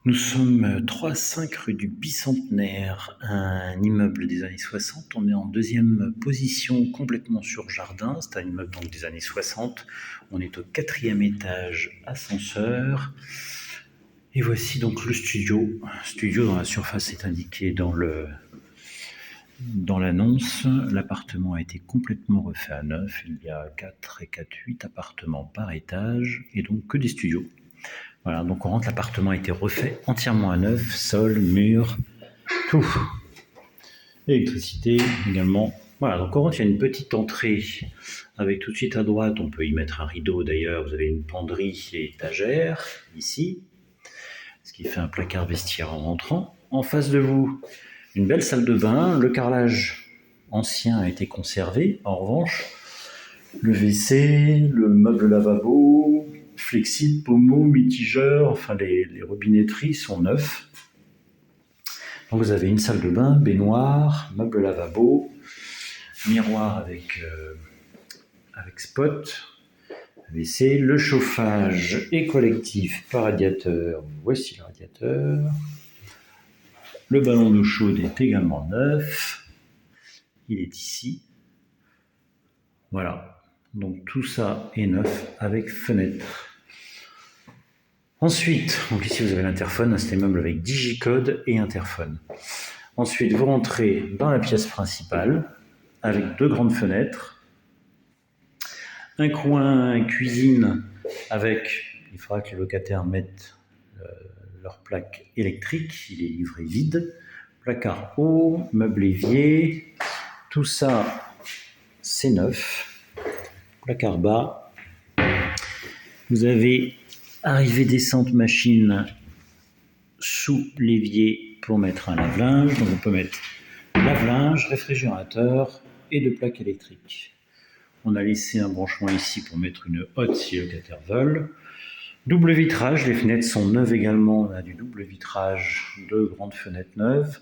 Nous sommes 3-5 rue du Bicentenaire, un immeuble des années 60. On est en deuxième position, complètement sur jardin. C'est un immeuble donc des années 60. On est au 4e étage, ascenseur. Et voici donc le studio. Studio dont la surface est indiquée dans l'annonce. L'appartement a été complètement refait à neuf. Il y a 8 appartements par étage et donc que des studios. Voilà, donc on rentre, l'appartement a été refait entièrement à neuf, sol, mur, tout. Électricité également. Voilà, donc on rentre, il y a une petite entrée avec tout de suite à droite, on peut y mettre un rideau d'ailleurs, vous avez une penderie et étagère ici, ce qui fait un placard vestiaire en rentrant. En face de vous, une belle salle de bain, le carrelage ancien a été conservé, en revanche, le WC, le meuble lavabo, flexible, pommeau, mitigeur, enfin les robinetteries sont neufs. Donc vous avez une salle de bain, baignoire, meuble lavabo, miroir avec spot, WC, le chauffage est collectif par radiateur, voici le radiateur. Le ballon d'eau chaude est également neuf, il est ici. Voilà, donc tout ça est neuf avec fenêtre. Ensuite, donc ici vous avez l'interphone, c'est un immeuble avec digicode et interphone. Ensuite, vous rentrez dans la pièce principale avec deux grandes fenêtres, un coin cuisine avec, il faudra que les locataires mettent leur plaque électrique, il est livré vide, placard haut, meuble évier, tout ça c'est neuf, placard bas. Vous avez arrivée descente machine sous l'évier pour mettre un lave-linge. Donc on peut mettre lave-linge, réfrigérateur et deux plaques électriques. On a laissé un branchement ici pour mettre une hotte si les locataires veulent. Double vitrage, les fenêtres sont neuves également. On a du double vitrage, deux grandes fenêtres neuves,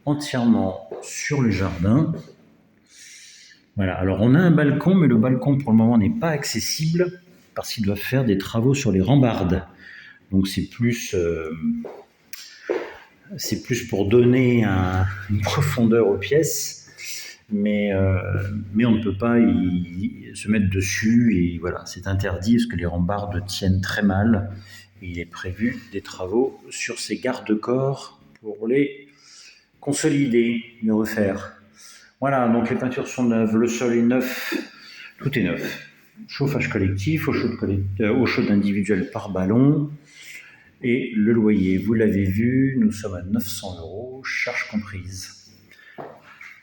entièrement sur le jardin. Voilà, alors on a un balcon, mais le balcon pour le moment n'est pas accessible parce qu'ils doivent faire des travaux sur les rambardes. Donc c'est plus pour donner une profondeur aux pièces, mais on ne peut pas se mettre dessus, et voilà, c'est interdit parce que les rambardes tiennent très mal. Et il est prévu des travaux sur ces garde-corps pour les consolider, les refaire. Voilà, donc les peintures sont neuves, le sol est neuf, tout est neuf. Chauffage collectif, eau chaude individuelle par ballon. Et le loyer, vous l'avez vu, nous sommes à 900 €, charges comprises.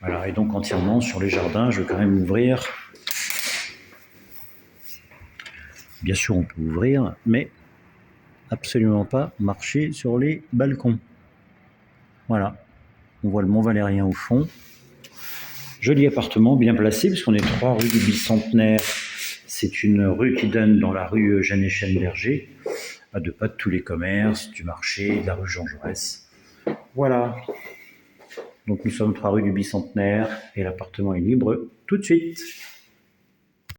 Voilà, et donc entièrement sur les jardins, je vais quand même ouvrir. Bien sûr, on peut ouvrir, mais absolument pas marcher sur les balcons. Voilà, on voit le Mont Valérien au fond. Joli appartement, bien placé, puisqu'on est 3 rue du Bicentenaire. C'est une rue qui donne dans la rue Eugène Etienne-Berger, à deux pas de tous les commerces, du marché, de la rue Jean Jaurès. Voilà. Donc nous sommes 3 rue du Bicentenaire et l'appartement est libre tout de suite.